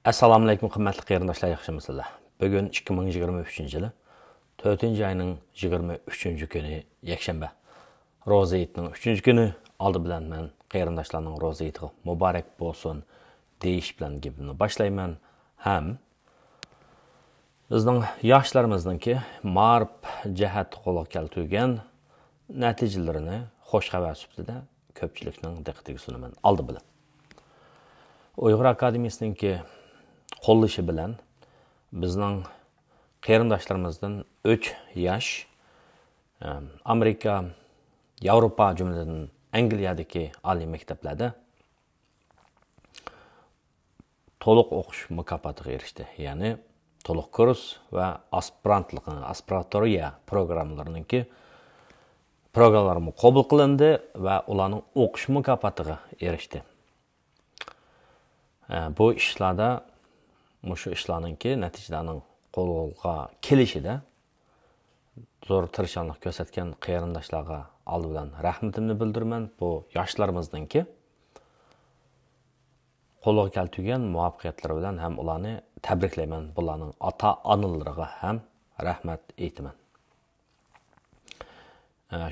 Assalamu alaykum qimmatli qarindoshlar, yaxshimisizlar? Bugun 2023-yili 4-oyning 23-kuni yakshanba. Ro'za hayitining 3-kuni oldi bilan men qarindoshlarning ro'za hayiti muborak bo'lsin deyish bilan gapimni boshlayman. Ham bizning yoshlarimizningki ma'rif jihat qo'lga keltirgan natijalarini xo'sh xabar sifatida ko'pchilikning diqqatiga sunaman. Oldi bilan Uyg'ur akademiyasininki qo'llashi bilan bizning qarindoshlarimizdan 3 yosh Amerika, Yevropa jumladan Angliyadagi oliy maktablarda to'liq o'qish mukofotiga erishdi. Ya'ni to'liq kurs va aspiratoriya programmalarininki programmalari qabul qilindi va ularning o'qish mukofotiga erishdi. Bu ishlarda Muşu işlarınki neticelerinin qo'lga kelishida zo'r tirishchilik ko'rsatgan qarindoshlarga oldi bilan rahmatimni bildiraman. Bu yoshlarimizningki qo'lga keltirgan muvaffaqiyatlar bilan ham ularni tabriklayman. Bularning ota-onalariga ham rahmat aytaman.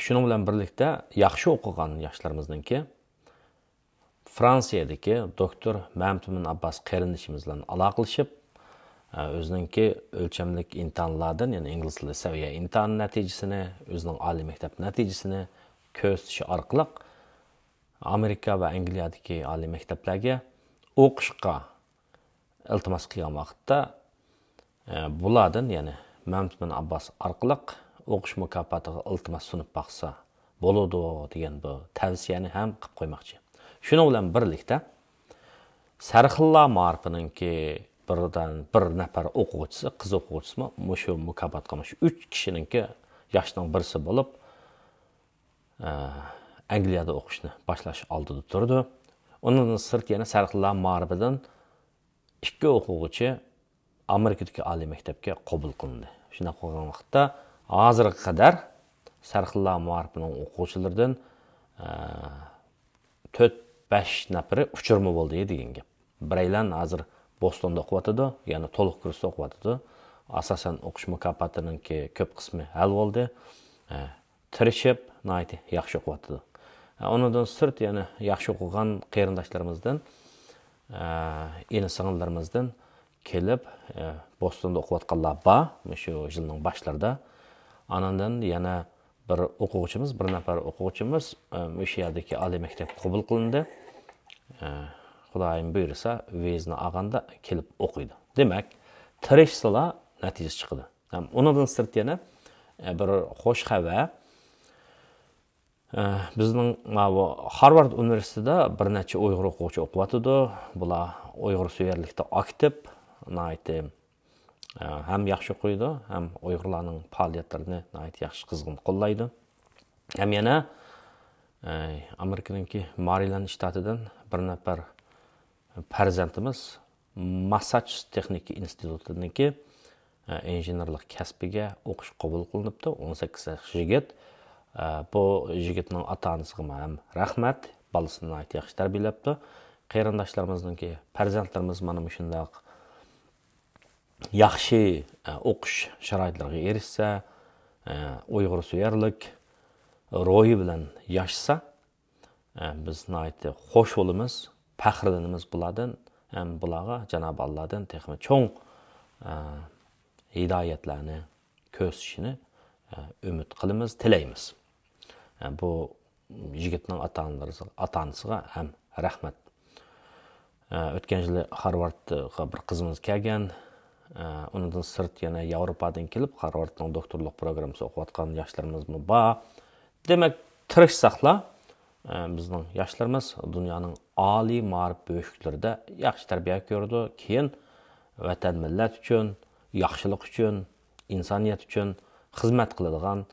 Shuning bilan birlikda yaxshi o'qigan yoshlarimizningki Fransiyadagi doktor Mamtumin Abbas qarindishimiz bilan aloqalashib, o'zininki o'lchamlik imtihonlardan, ya'ni ingliz tili saviya imtihon natijasini, o'zining oliy maktab natijasini ko'rsatishi orqali Amerika va Angliyadagi oliy maktablarga o'qishga iltimos qilgan vaqtda bulardan, ya'ni Mamtumin Abbas orqali o'qish mukofotiga iltimos sunib baqsa bo'ladi degan bu tavsiyani ham qilib qo'ymoqchi. Şunun bilan birlikda Sarxilla ma'rifininki bir nafar o'quvchisi, qiz o'quvchisi shu mukofotga 3 kishininki yoshning birisi bo'lib Angliyada o'qishni boshlash oldida turdi. Undan sirt yana Sarxilla ma'rifidan 2 o'quvchi Amerikadagi oliy maktabga qabul qilindi. Shuna qilgan vaqtda hozirga qadar Sarxilla ma'rifining o'quvchilaridan 4-5 nafari uchirma bo'ldi degan gap. Biraylan hozir Bostonda o'qiyotdi, ya'ni to'liq kursda o'qiyotdi. Asosan o'qish mukofotininki ko'p qismi hal bo'ldi. Tirishib, yaxshi o'qiyotdi. Ondan sirt yana yaxshi o'qigan qarindoshlarimizdan, sing'illarimizdan kelib Bostonda o'qiyotganlar bor, shu yilning boshlarida. Anandan yana bir o'quvchimiz, bir nafar o'quvchimiz o'sha yerdagi oliy maktabga qabul qilindi. Xudoyim buyursa, vizni olganda kelib o'qiydi. Demak, tirishsalar natija chiqdi. Undan sirt yana bir xo'sh xabar. Bizning Harvard universitetida bir necha Uyg'ur o'quvchi o'qiyotdi. Bular Uyg'ur suyarlikda aktiv, ham yaxshi o'qiydi, ham Uyg'urlarning faoliyatlarini yaxshi qizg'in qo'llaydi. Ham yana Amerikaning Maryland shtatidan bir nafar farzandimiz Massachusetts texnika institutininki injenerlik kasbiga o'qish qabul qilinibdi. 18 yoshli yigit. Bu yigitning ota-onasiga ham rahmat, bolasini yaxshi tarbiyalabdi. Qarindoshlarimizning farzandlarimiz mana shunday yaxshi o'qish sharoitlariga erishsa, Uyg'ur suyarlik ro'yi bilan yashasa, biz xo'sh bo'lamiz, faxrlanamiz bulardan, ham bularga Janob Allohdan texmi cho'ng hidoyatlarni ko'rsatishini umid qilamiz, tilaymiz. Bu yigitning ota-onasiga ham rahmat. O'tgan yili Harvardga bir qizimiz kelgan. Undan sirt yana Yevropadan kelib Harvardning doktorlik programmasida o'qiyotgan yoshlarimiz bor. Demak, tirishsaqlar bizning yoshlarimiz dunyoning oliy ma'rif bo'shliklarida yaxshi tarbiya ko'rdi, keyin vatan millat uchun, yaxshilik uchun, insoniyat uchun xizmat qiladigan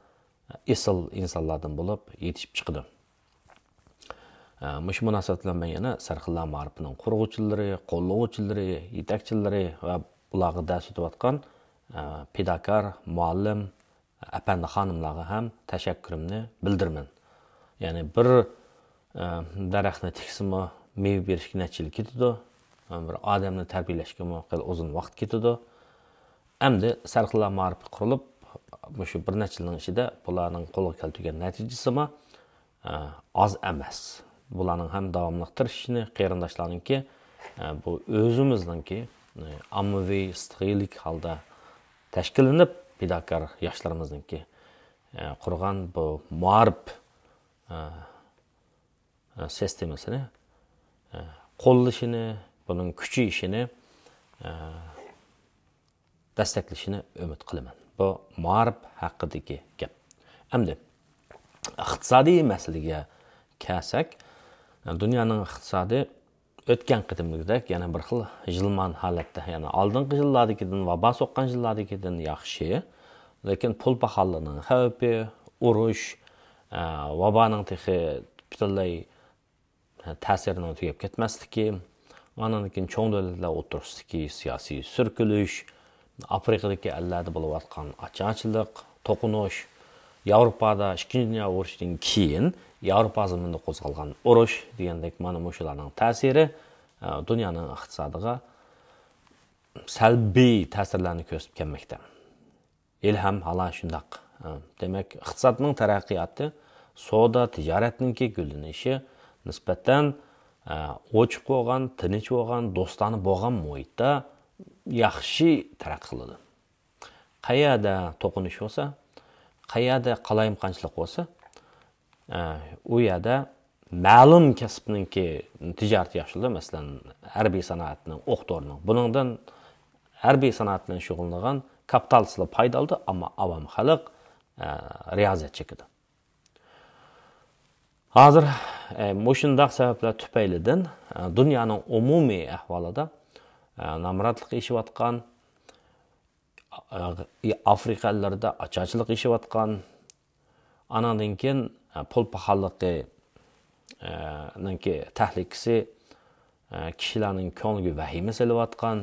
asl insonlardan bo'lib yetishib chiqdi. Mush munosabat bilan men yana Sarxilla ma'rifining qurg'uvchilari, qo'llovchilari, yetakchilari va ularga dars o'tayotgan pedagog, muallim, apandi xonimlarga ham tashakkurimni bildiraman. Ya'ni bir daraxtni tiksimi meva berishga necha yil ketadi. bir odamni tarbiyalashga uzun vaqt ketadi. Endi sarxilla ma'rif qurilib, shu bir necha yilning ichida bularning qo'lga keltirgan natijasi az emas. Bularning ham davomli tirishishini qarindoshlarningki bu o'zimizningki ommaviy istiqillik holda tashkillanib pidakor yoshlarimizningki qurgan bu ma'rif sistemasini qo'llashini, buning kuchayishini desteklashini umid qilaman. Bu ma'rif haqidagi gap. Endi iqtisodiy masalaga kelsak, dunyoning iqtisodi o'tgan qitimlikdek yana bir xil jilman holatda, ya'ni oldingi yillardagidan vabo soqqan yillardagidan yaxshi, lekin pul pahaliligining xavfi, urush, vaboning butunlay ta'sirini tugab ketmasligi, ondan keyin cho'ng davlatlar o'rtasidagi siyosiy surkilish, Afrikadagi ellarda bo'layotgan ocharchilik, to'qinish, Yevropada 2 dunyo urushidan keyin Yevropa zaminida qo'zg'algan urush degandek mana shularning ta'siri dunyoning iqtisodiga salbiy ta'sirlarni ko'rsatib kelmoqda. El ham hala shundaq. Demak, iqtisodning taraqqiyoti, savdo tijoratning gullanishi nisbatan ochiq bo'lgan, tinch bo'lgan, do'stona bo'lgan muhitda yaxshi taraqqiy qiladi. Qayerda to'qinish bo'lsa, qayerda qalayimqanchilik bo'lsa, u yerda ma'lum kasbninki tijorat yaxshilar, masalan, harbiy sanoatning, o'qdorning. Buningdan harbiy sanoat bilan shug'ullangan kapitalistlar foydaldi, ammo avam xalq riyozat chekadi. Hozir shundaq sabablar tufaylidan dunyoning umumiy ahvolida namratlik ishiyotgan, Afrika ellarida ocharchilik ishiyotgan, andan keyin pul pahalligining tahlikasi kishilarning ko'ngliga vahima solayotgan,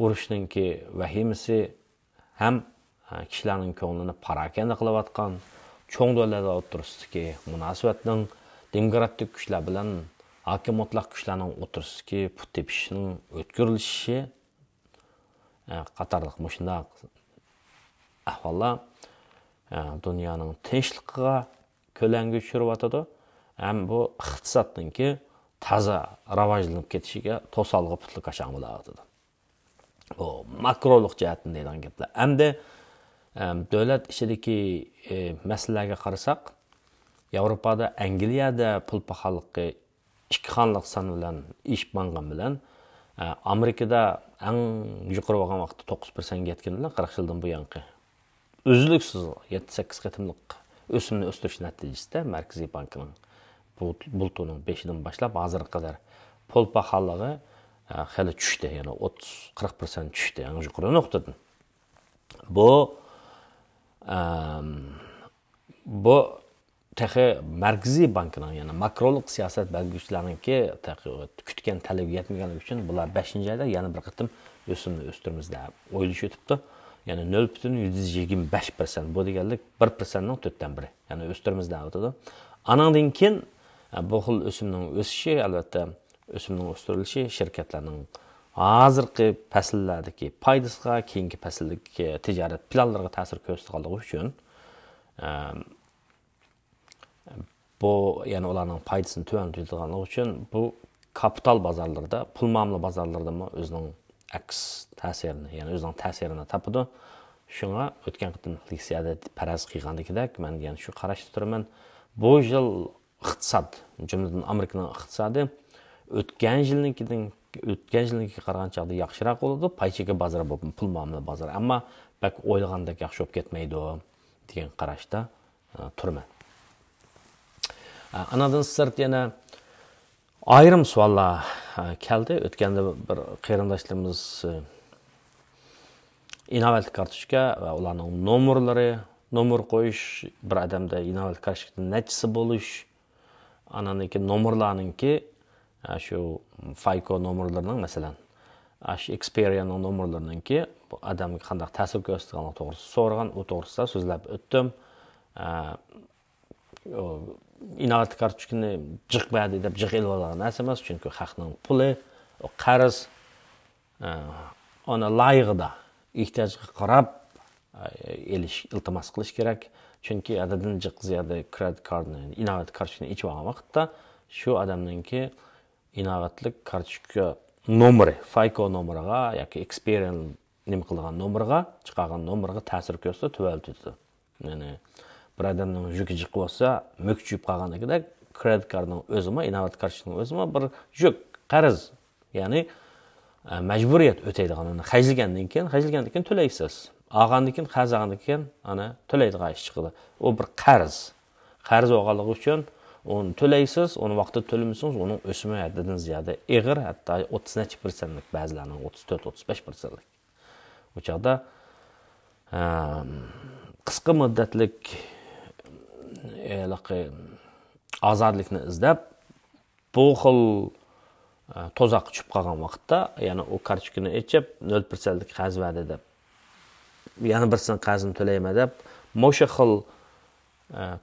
urushningki vahimasi ham kishilarning ko'nglini parokanda qilayotgan, cho'ng davlatlar o'rtasidagi munosabatning demokratik kuchlar bilan hokim mutlaq kuchlarning o'rtasidagi put tepishning o'tkazilishi qatorliq shundaq ahvollar dunyoning tinchligiga ko'langi tushiryotadi. Ham bu iqtisodningki toza rivojlanib ketishiga to'salg'i putlik qachon bo'layotadi. Bu makrolıq jihatdan deydigan gaplar. Hamda davlat ichidagi masalalarga qarasak, Yevropada, Angliyada pul pahallığı 2 xonalik son bilan ish bangan bilan Amerikada eng yuqori bo'lgan vaqtda 9% yetganlar 40 yildan buyongi uzluksiz 7-8 qatimliq o'simni o'stirish natijasida Markaziy bankning bulutining 5dan boshlab hozirga qadar pul pahallığı hali tushdi, ya'ni 30-40% tushdi eng yuqori nuqtadan. Bu Təxi Mərkəzi Bankının, yəni makrolıq siyasət belgüçülərinki kütken tələb yetməyənlik üçün bunlar 5-ci ayda yəni bir qıtım ösümünü östürümüzdə oyuluş ötübdü. Yəni 0,125%, bu digərlik 1%-nin 4-dən biri, yəni östürümüzdə ötüdü. Anandan keyin bu xil ösümünün ösüşü, əlbəttə ösümünün östürülüşü şirkətlərinin hazırki fəsillərdəki paydasına, keyinki fəsildəki ticarət planlarına təsir göstərdiyi üçün bu, yəni onların paydasını tövəndürdiyi üçün bu kapital bazarlarda, pul muamele bazarlarda mı özünün əks təsirini, yəni özünün təsirini tapıdı. Şuna ötken qıtımlıq siyada pərəz qıyğandakidək, mən yəni şu qaraşdı durumən, bu yıl iqtisad, cümlədən Amerikanın iqtisadı ötken yılınki qarğan çağda yaxşıraq oldu, payçıqı bazara bu pul muamele bazarı. Amma bək oylağandaki yaxşı olub getməydi o degan qaraşda turman. Anadan sırt yana ayrım suallar keldi. Ötkende bir qarindoshlarimiz inovatli kartochka va ularning nomer qo'yish, bir odamda inovatli kartochkada nechisi bo'lish, andan keyin nomerlarningki shu FICO nomerlarining, masalan, Experian'ning nomerlarininki bu odamga qanday ta'sir ko'rsatgani to'g'risida so'ragan, u to'g'risida so'zlab o'tdim. inoat kartochkani jiq badi deb jiq elib olgan narsa emas, chunki xalqning puli, o qarz ona loyig'ida ehtiyojga qarab iltimos qilish kerak. Chunki adadan jiq ziyada credit cardni, inoat kartochkani ichib olgan vaqtda shu odamningki inoatlik kartochka nomeri, FICO nomeriga yoki Experian nima qilgan nomeriga, chiqargan nomeriga ta'sir ko'rsatib tuvaltidi. Ya'ni bir odamning yuki jiq bo'lsa, mo'kchib qolganligida credit cardning o'zimi, inoat kartochkaning o'zimi bir yuk, qarz, ya'ni majburiyat o'taydigan, xajilgandan keyin to'laysiz. Olgandan keyin, qazag'andan keyin ana to'laydigan ish chiqadi. U bir qarz. Qarz olganligi uchun onu to'laysiz, onu vaqtida to'lamasangiz, uning o'simi haddidan ziyoda ig'ir, hatto 30%lik, ba'zilarining 34-35%lik. Bu chaqda qisqa muddatlik ozodlikni izlab, bu xil to'zoq tushib qolgan vaqtda, ya'ni u kartochkani ichib 0%lik qarz va'da deb, yana birsini qarzini to'layman deb, o'sha xil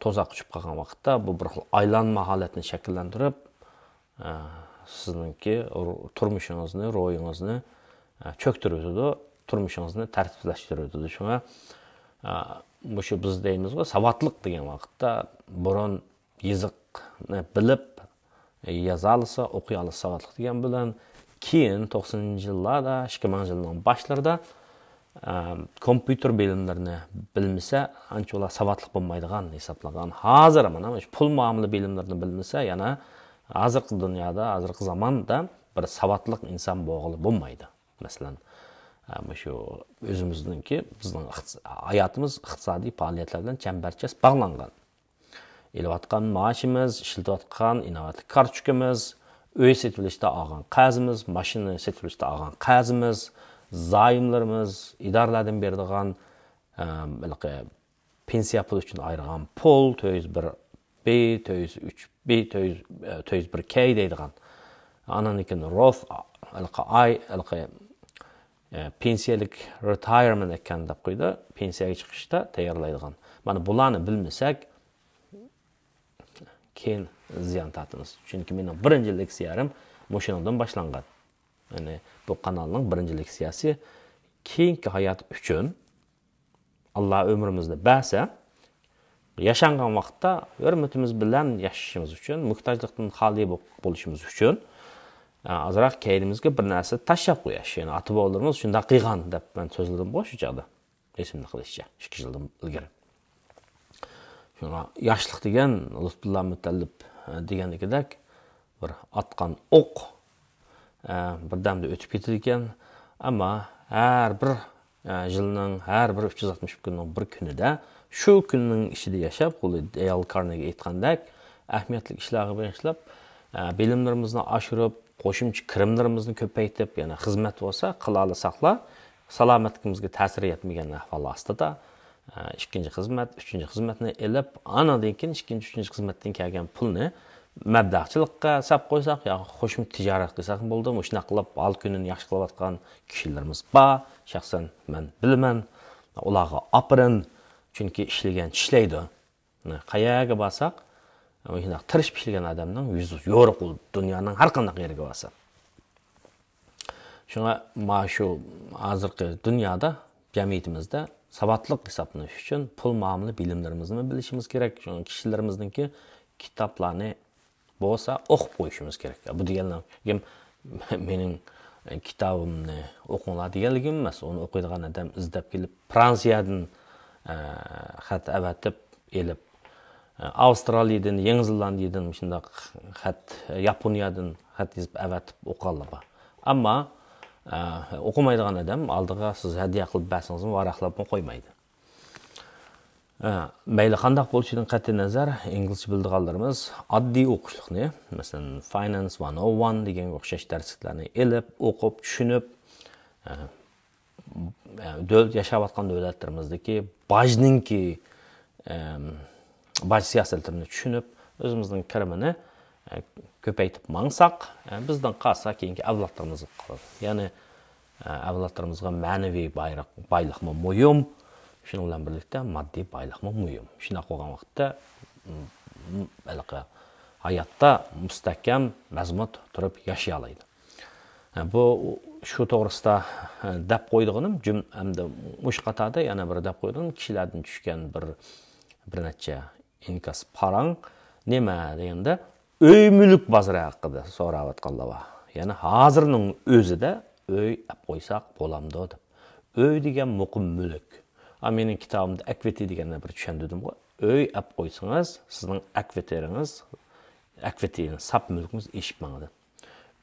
to'zoq tushib qolgan vaqtda bu bir xil aylanma holatni shakllantirib, sizningki turmushingizni, ro'yingizni cho'ktiradi, turmushingizni tartiblashtiradi. Shunga shu biz deymizga savodlik degan vaqtda burun yiziqni bilib yoza olsa, o'qiy olsa savodlik degan bilan keyin 90-yillarda, 2000-yilning boshlarida kompüter bilimlerini bilmese, ancha ular savodlik bo'lmaydigan hisoblangan. Hozir mana shu pul muomala bilimlerini bilmese, yana hozirgi dunyoda, hozirgi zamonda bir savodlik inson bo'lmaydi. Masalan, shu o'zimizningki, bizning hayotimiz iqtisodiy faoliyatlar bilan chambarchas bog'langan. Elayotgan maoshimiz, ishlatayotgan inoatli kartochkamiz, uy setilishda olgan qarzimiz, mashina setilishda olgan qarzimiz, zayımlarımız, idoralardan beradigan pensiya pul uchun ayırgan pul, 201B, 203B, 201K deydigan. Ananikin Roth, pensiyalik retirement ekan deb qo'ydi, pensiyaga chiqishda tayyorlaydigan. Mana bularni bilmasak, keyin ziyon tortamiz. Chunki mening birinchi leksiyarim mushundan boshlangan. Yani bu kanalning birinchi leksiyasi keyingi hayot uchun Allah ömrümüzde bersa, yaşangan vaqtda hurmatimiz bilan yashashimiz uchun, muhtojlikdan xoli bo'lishimiz uchun azroq keynimizga bir narsa tashlab qo'yish. Yani ota-bobolarimiz shunday qilgan deb men so'zladim shu chaqda. Esimda qilishcha 2 yildan ilgari. Shuna yoshlik degan Lutfullo Mutallib degandagidek bir atgan o'q birdamda o'tib ketadi ekan, ammo har bir yilning har bir 360 kunning bir kunida shu kunning ishida yashab, Dale Carnegie aytgandek, ahamiyatli ishlarga bag'ishlab, bilimlarimizni oshirib, qo'shimcha kirimlarimizni ko'paytirib, yana xizmat bo'lsa, qila olsaqlar, salomatligimizga ta'sir etmagan ahvol ostida ikkinchi xizmat, uchinchi xizmatni elib, anadan keyin ikkinchi, uchinchi xizmatdan kelgan pulni mabda'chilikqa sap qo'ysak, yoki qo'shimcha tijorat qilsak bo'ldi. Shuna qilib, al kunini yaxshi qilayotgan kishilarimiz bor. Shaxsan men bilaman, ularga apirin, chunki ishlagan ishlaydi. Qayerga borsak, shuna tirishib ishlagan odamning yuzi yo'riq dunyoning har qanday yeriga borsa. Shunga shu hozirgi dunyoda, jamiyatimizda savodlik hisoblanish uchun pul muomala bilimlarimizni bilishimiz kerak. Shunga kishilarimizningki kitoblarni bo'lsa o'qib qo'yishimiz kerak. Bu deganim mening kitobimni o'qinglar deganligim emas. Uni o'qiydigan odam izlab kelib Fransiyadan xat avatib elib, Avstraliyadan, Yangi Zelandiyadan shunday xat, Yaponiyadan xat yozib avatib o'qallar. Ammo o'qimaydigan odam oldiga siz hadiya qilib bersangiz, varaqlab qo'ymaydi. Mayli qandaq bo'lishidan qat'iy nazar, inglizcha bildiganlarimiz oddiy o'qishlikni, masalan, Finance 101 degan o'xshash darsliklarni elib, o'qib, tushunib, yashayotgan davlatlarimizdagi bajninki baj siyosatlarini tushunib, o'zimizning kirimini ko'paytib mangsak, bizdan qolsa keyingi avlodlarimiz qoladi. Ya'ni avlodlarimizga ma'naviy boyliqmi muhim, shunun bilan birlikda moddiy boyliqmi muhim. Shuna qolgan vaqtda hayotda mustahkam mazmut turib yashay oladi. Bu shu to'g'risida deb qo'ydiganim hamda mush qatorda yana bir deb qo'ydim kishilardan tushgan bir necha inkas parang nima deganda uy mulk bozori haqida so'rayotganlar bor. Ya'ni hozirning o'zida uy olib qo'ysak bo'lamdi deb. Uy degan muqim mulk. Mening kitobimda equity deganni bir tushundirdim. Uy olib qo'ysangiz, sizning equity'ning sap mulkingiz eshib mangadi.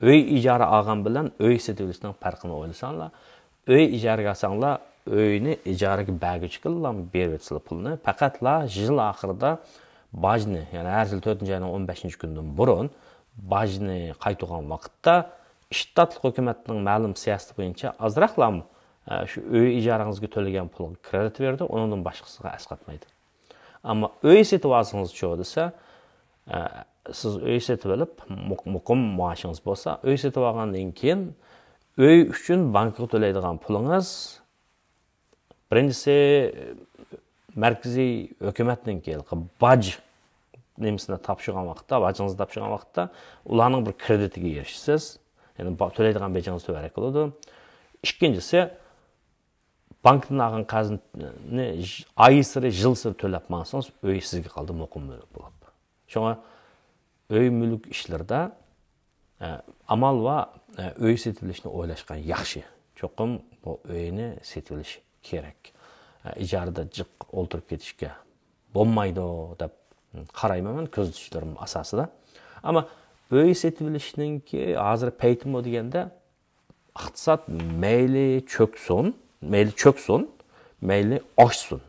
Uy ijara olgan bilan uy setilishning farqini o'ylasanlar, uy ijaraga olsanglar, uyni ijaraga berguvchi qilib berib o'tsizlar pulni, faqatla yil oxirida bajni, ya'ni har yil 4-oyning 15-kundan burun bajni qaytargan vaqtda shtatlik hukumatning ma'lum siyosati bo'yicha azroqlam shu uy ijarangizga to'lagan pulga kredit berdi, undan boshqasiga asqatmaydi. Ammo uy setib olsangiz cho desa, siz uy setib olib, muqim maoshingiz bo'lsa, uy setib olgandan keyin uy uchun bankga to'laydigan pulingiz birinchisi markaziy hukumatning baj nemisini topshirgan vaqtda, bajingizni topshirgan vaqtda ularning bir kreditiga erishsiz. Ya'ni to'laydigan bejingiz to'varak bo'ladi. Ikkinchisi bankdan olgan qarzni oy siri, yil siri to'lab maqsangiz, uy sizga qoldi muqim mulk bo'lib. Shunga uy mulk ishlarida amal va uy setilishni o'ylashgan yaxshi. Cho'qim bu uyni setilish kerak. Ijarada jiq o'ltirib ketishga bo'lmaydi deb qarayman ko'z tushlarim asosida. Ammo uy setilishninki hozir paytimi deganda iqtisod mayli cho'ksin, mayli oshsin.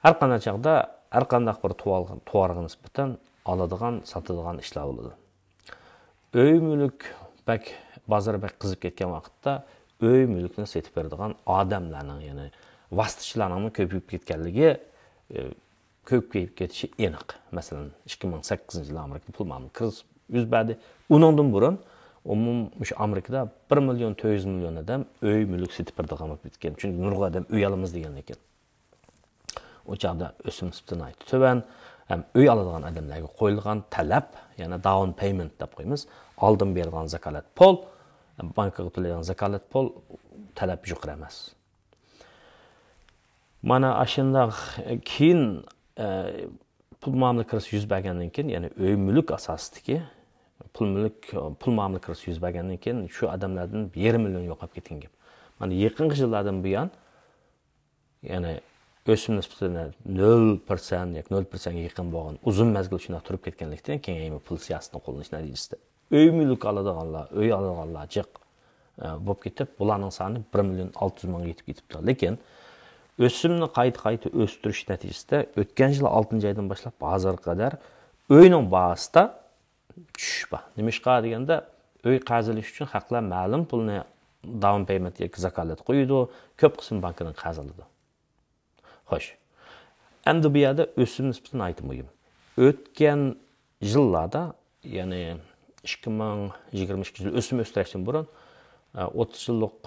Har qanday chaqda har qanday bir tuvarga nisbatan oladigan, sotadigan ishlar bo'ladi. Uy mulk bozor qizib ketgan vaqtda uy mulkni setib beradigan odamlarning, ya'ni vositachilarning ko'payib ketganligi ko'payib ketishi aniq. Masalan, 2008-yil Amerika pul ma'lum kriz yuz berdi. Undan burun Amerikada 1,4 million odam uy mulk setib beradigan bo'lib ketgan. Chunki nurg'a odam uy olamiz degan ekan. O chaqda o'sim nisbatan tuban, ham uy oladigan odamlarga qo'yilgan talab, ya'ni down payment deb qo'yamiz, oldin berilgan zakalat pul, bankaga to'laydigan zakalat pul talab yuqori emas. Mana ashunday keyin pul muomalasi yuz bergandan keyin, ya'ni uy mulk asosidagi pul muomalasi yuz bergandan keyin shu odamlardan 1 million yo'qolib ketgan gap. Mana yaqinqi yillardan buyon, ya'ni o'sim nisbatan 0% yoki 0% yaqin bo'lgan uzun mazgil shuna turib ketganlikdan keyin pul siyosatini qo'llanish natijasida uy mulk oladiganlar jiq bo'lib ketib, bularning soni 1,600,000 yetib ketibdi. Lekin o'simni qayta o'stirish natijasida o'tgan yil 6-oydan boshlab hozirga qadar uyning bahosida tushish bor. Nimishqa deganda uy qarzilish uchun haqlar ma'lum pulni down payment yoki zakalat qo'ydi, ko'p qism bankidan qarz oladi. Xo'sh. Endi bu yerda o'sim nisbatan aytmayman. O'tgan yillarda, ya'ni 2022 yil o'sim o'stirishdan burun 30 yillik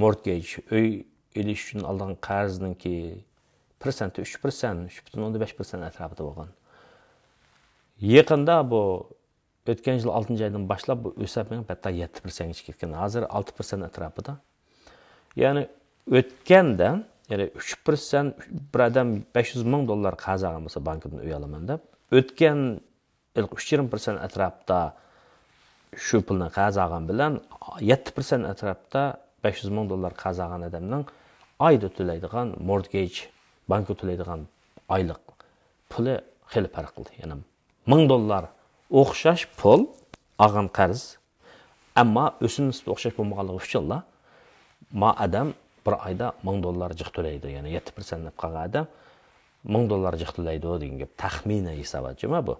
mortgage uy elish uchun aldan qarzningki 3%, 3,5% atrofida bo'lgan. Yaqinda bu o'tgan yil 6-oydan boshlab bu o'sib hatto 7% ga ketgan. Hozir 6% atrofida. Ya'ni o'tgandan, ya'ni 3% bir odam $500,000 qarz olgan bo'lsa bankdan uy olaman deb, o'tgan 3,5% atrofida shu pulni qarz olgan bilan 7% atrofida $500,000 qarz olgan odamning oyda to'laydigan mortgage, bankka to'laydigan oylik puli xil farq qildi. Ya'ni $1000 o'xshash pul olgan qarz, ammo o'sim nisbati o'xshash bo'lmaganligi uchun ma odam bir oyda $1000 jiq to'laydi. Ya'ni 7% deb qolgan odam $1000 jiq to'laydi degan gap taxminiy hisobotchimi bu.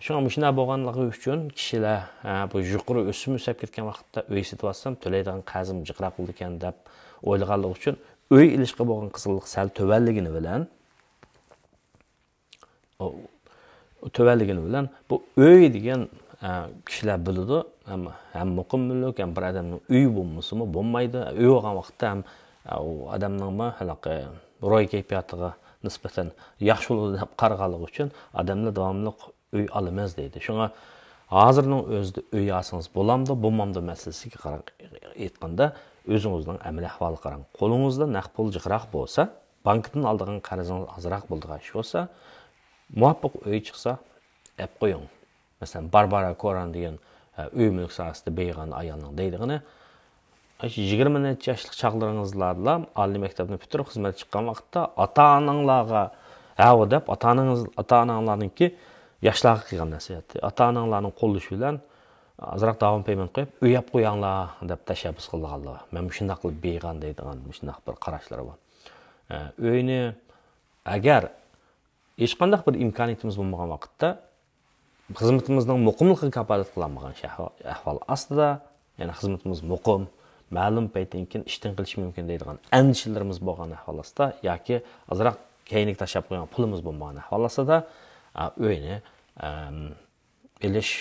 Shunga shuna bo'lganligi uchun kishilar bu yuqori o'sim o'sib ketgan vaqtda uy setib olsam to'laydigan qarzim jiqrab bo'ldi ekan deb o'ylaganligi uchun uy ilishga bo'lgan qiziqlik sal tuvanligini bilan bu uy degan kishilar biladi, ham muqim mulk, ham bir odamning uyi bo'lmasimi bo'lmaydi. Uy olgan vaqtda ham u odamning haloqi ro'y kayfiyatiga nisbatan yaxshi bo'ladi deb qaraganligi uchun odamlar davomli uy olamiz deydi. Shunga hozirning o'zida uy olsangiz bo'lamdi, bo'lmamdi masalasiga qarab aytganda o'zingizning amal ahvoliga qarang. Qo'lingizda naqd pul jiqroq bo'lsa, bankdan oldigan qarzingiz ozroq bo'ldigan ish bo'lsa, muvaffaq uy chiqsa, ep qo'ying. Masalan, Barbara Koran degan uy mulk sohasida beyg'an ayolning deydigini 20 necha yoshlik chaqlaringizlarla oliy maktabni bitirib xizmat chiqqan vaqtda ota-onanglarga havo deb ota-onanglarningki yoshlarga qilgan nasihat. Ota-onanglarning qo'llashi bilan azroq davom payment qo'yib, uy olib qo'yinglar deb tashabbus qilganlar. Men shunday qilib beyg'an deydigan shunday bir qarashlari bor. Uyni agar hech qanday bir imkoniyatimiz bo'lmagan vaqtda xizmatimizning muqimligiga kafolat qilolmagan ahvol ostida, ya'ni xizmatimiz muqim, ma'lum paytdan keyin ishdan qilish mumkin deydigan andishalarimiz bo'lgan ahvol ostida yoki azroq keyinlik tashlab qo'ygan pulimiz bo'lmagan ahvol ostida uyni elish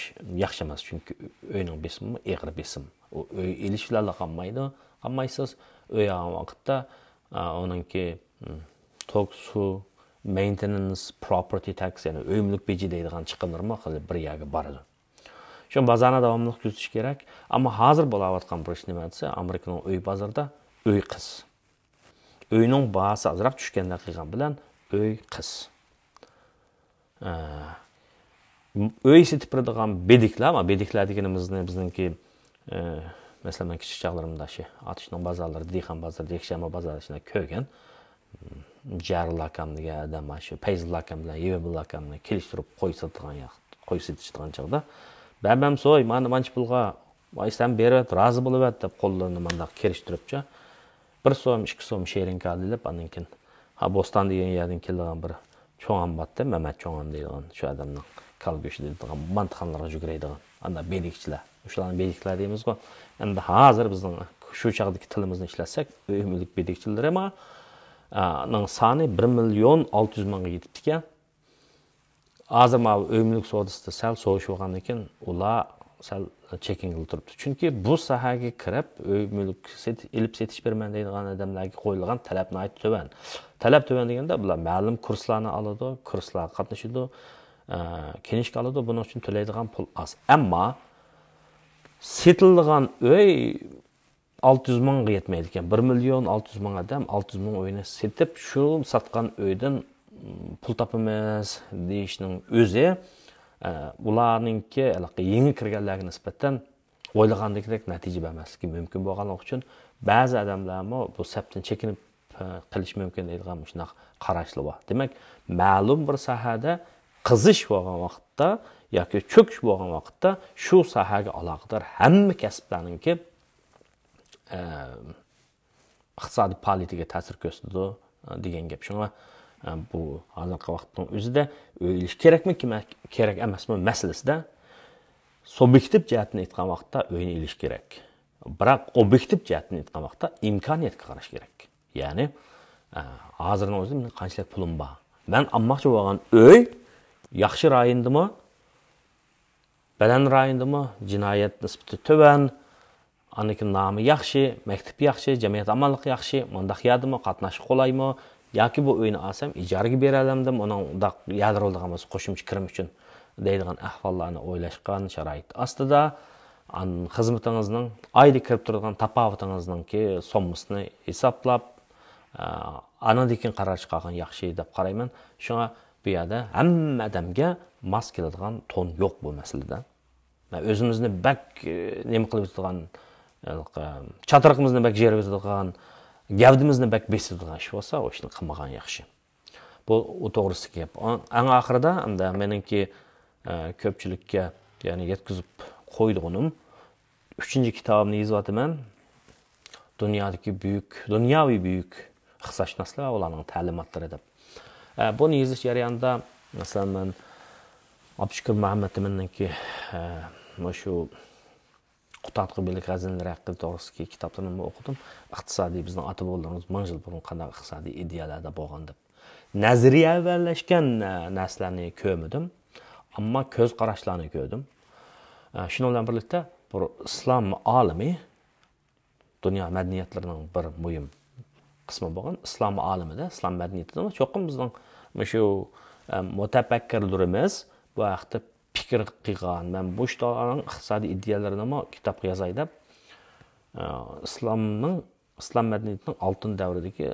yaxshi emas, chunki uyning besimi og'ir besim. U uy elish bilan qolmaysiz. Uy olgan vaqtda uningki tok, suv, maintenance, property tax, ya'ni uy mulk beji deydigan chiqimlarmi qilib bir yerga boradi. Şu bazarına davamlı kuzatish kerak. Ammo hozir bo'layotgan bir ish nima desa, Amerikaning uy bozorida uy qiz. Uyning bahasi azroq tushgandan qilgan bilan uy qiz. Uy setib turadigan bediklar, ama bediklar deganimizni bizningki masalan men kichik chaqlarimda shu Atishning bozorlari, Dehqon bozori, Dekshama bozori ichida ko'rgan. Jarl akamga adam shu Fayzul akam bilan Yevbul akamni kelishtirib qo'y setishtirgan chaqda Babam so'y, mana mancha pulga aysan berib, rozi bo'lib deb qo'llarini mandaq kelishtiribcha. 1 so'm, 2 so'm shering qildi deb andan Boston degan yerdan kelgan bir cho'ng'an batda, Mamat cho'ng'an deydigan shu odamning kalgo'shi deydigan mantxonlarga yuguraydigan. Anda bedikchilar. Shularning bediklar deymiz-ku. Endi hozir bizning shu chaqdagi tilimizni ishlasak, uy mulk bedikchilari ning soni 1.600.000 ga yetibdi ekan. Hozir mana uy mulk savdosida sal so'yish bo'lgandan keyin ular sal checking qilib turibdi. Chunki bu sohaga kirib uy mulk ilib setish berman deydigan odamlarga qo'yilgan talabni aytib to'van. Talab to'van deganda bular ma'lum kurslarni oladi, kurslarga qatnashadi, kenishga oladi, buning uchun to'laydigan pul oz. Ammo setilgan uy 600.000 ga yetmaydi ekan. 1.600.000 odam 600.000 uyni setib, shu satgan uydan pul topamiz deyishning o'zi ularningki yangi kirganlarga nisbatan o'ylagandek natija bermasligi mumkin bo'lganligi uchun ba'zi odamlarmi bu sapdan chekinib qilish mumkin deydigan shunday qarashlar bor. Demak, ma'lum bir sohada qizish bo'lgan vaqtda yoki cho'kish bo'lgan vaqtda shu sohaga aloqador hamma kasblarningki iqtisodiy politikaga ta'sir ko'rsatadi degan gap. Shunga bu hozirgi vaqtning o'zida o'ylash kerakmi, kerak emasmi masalasida subyektiv jihatni aytgan vaqtda o'yini ilish kerak. Biroq obyektiv jihatni aytgan vaqtda imkoniyatga qarash kerak. Ya'ni hozirning o'zida men qanchalik pulim bor? Men olmoqchi bo'lgan uy yaxshi rayondami? Baland rayondami? Jinoyat nisbati to'van, anikin nomi yaxshi, maktab yaxshi, jamiyat amonligi yaxshi, mundaq yerdami, qatnashish qolaymi? Yoki bu uyni olsam ijaraga bera olamdim, uning yadrolig'an bo'lsa qo'shimcha kirim uchun deydigan ahvollarni o'ylashgan sharoit ostida xizmatingizning oyda kirib turadigan tafovutingizning sommasini hisoblab anadan qaror chiqargan yaxshi deb qarayman. Shunga bu yerda hamma odamga mos keladigan ton yo'q bu masalada. O'zimizni bak nima qilib turgan, chatirqimizni bak jerib turgan, gavdimizni bak besadigan ish bo'lsa, o ishni qilmagan yaxshi. Bu o to'g'risi gap. Eng oxirida hamda meningki ko'pchilikka, ya'ni yetkazib qo'ydiganim 3-kitobimni yozyapman. Dunyoviy buyuk iqtisodshunoslar ularning ta'limotlari deb. Buni yozish jarayonida masalan men Abdushukur Muhammadovningki shu Qutatqi bilik xazinalari haqida to'g'risida kitoblarni o'qidim. Iqtisodiy bizning ota-bobolarimiz 1000 yil burun qanday iqtisodiy ideyalarda bo'lgan deb. Nazariyavallashgan narsalarni ko'rmadim, ammo ko'z qarashlarni ko'rdim. Shuning bilan birlikda bu islom olimi dunyo madaniyatlarining bir muhim qismi bo'lgan islom olimida, islom madaniyatida cho'qim bizning shu mutafakkirlarimiz bu haqda fikr qilgan. Men bu ishlarning iqtisodiy ideyalarini kitobga yozay deb islom madaniyatining oltin davridagi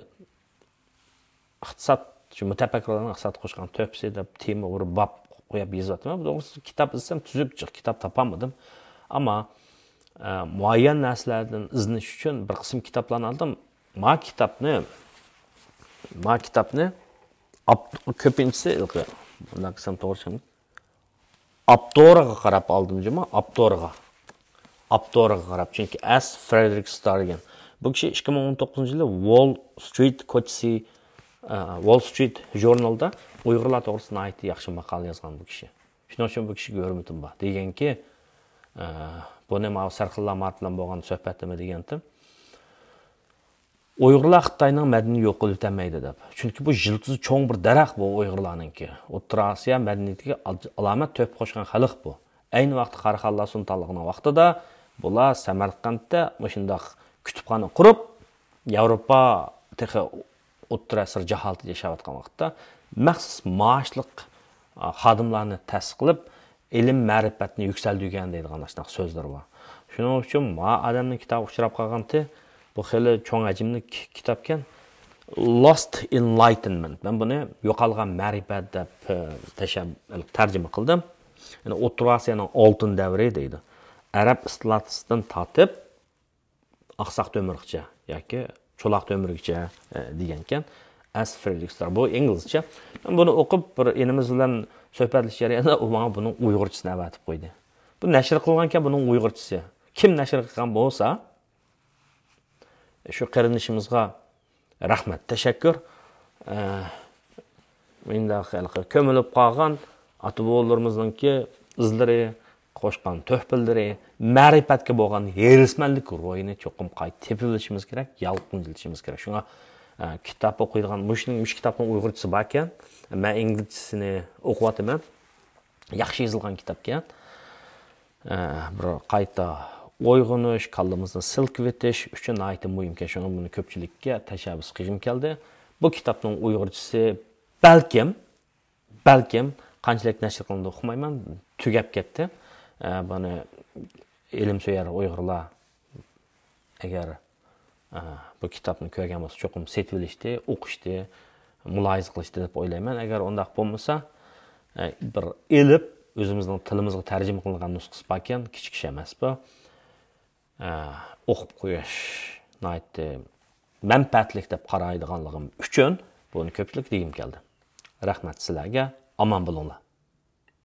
iqtisod shu mutafakkirlarning iqtisod qo'shgan to'psi deb tema urib bab qo'yib yozyapman. Bu doğrusu kitob izsam tuzib chiq kitob topolmadim. Ammo muayyan narsalardan izlanish uchun bir qism kitoblarni oldim. Ma kitobni ko'pinchisi bundan qisam to'g'ri Abdorga qarab oldim jima, Abdorga qarab. Chunki S. Frederick Starr bu kishi 2019-yili Wall Street Journal'da Uyg'urlar to'g'risida aytib yaxshi maqola yozgan bu kishi. Shuning uchun bu kishiga hurmatim bor. Deganki, buni men Sarxillar bilan bo'lgan suhbatimda degandim. Uyg'urlar Xitoyning madaniyatini yo'q qilib o'tmaydi deb. Chunki bu jiltsiz cho'ng bir daraxt bu Uyg'urlarningki. O'rta Osiyo madaniyatiga alomat to'p qo'shgan xalq bu. Ayni vaqt Qaraqallar sultonligining vaqtida bular Samarqandda shundoq kutubxona qurib, Yevropa texi o'rta asr jaholatida yashayotgan vaqtda maxsus maoshliq xodimlarni ta'sis qilib, ilm ma'rifatni yuksaltirgan deydigan so'zlar bor. Shuning uchun ma odamning kitobi uchrab qolganda bu xili cho'ng hajmli kitob ekan. Lost Enlightenment. Men buni yo'qolgan ma'rifat deb tarjima qildim. Yani O'rta Osiyoning oltin davri deydi. Arab istilosidan tortib oqsoq to'mirgacha yoki cho'loq to'mirgacha degan ekan. S. Frederick Starr. Bu inglizcha. Men buni o'qib bir inimiz bilan suhbatlashish jarayonida u menga buning uyg'urchasini avatib qo'ydi. Bu nashr qilgan ekan buning uyg'urchasi. Kim nashr qilgan bo'lsa, shu qarinishimizga rahmat, tashakkur. Menda ko'milib qolgan ota-bobolarimizninki izlari, qo'shgan tuhfalari, ma'rifatga bo'lgan herismanlik ro'yini cho'qim qayta tepilishimiz kerak, yalqinlashimiz kerak. Shunga kitob o'qiydigan, mush kitobning uyg'urchasi bor ekan. Men inglizchasini o'qiyapman. Yaxshi yozilgan kitob ekan. Bir qayta uyg'unish, qallamizni silkib etish uchun aytib muhimki, shuni buni ko'pchilikka tashabbus qilgim keldi. Bu kitobning uyg'urchasi balkim qanchalik nashr qilindi o'qimayman, tugab ketdi. Buni ilm so'yar uyg'urlar agar bu kitobni ko'rgan bo'lsa, cho'qim setib olishdi, o'qishdi, muloyiza qilishdi deb o'ylayman. Agar undaq bo'lmasa, bir ilib o'zimizning tilimizga tarjima qilingan nusxasi bor ekan, kichik ish emas bu. O'qib qo'yish manfaatlik deb qaraydiganligim uchun buni ko'pchilik degim keldi. Rahmat sizlarga, omon bo'linglar.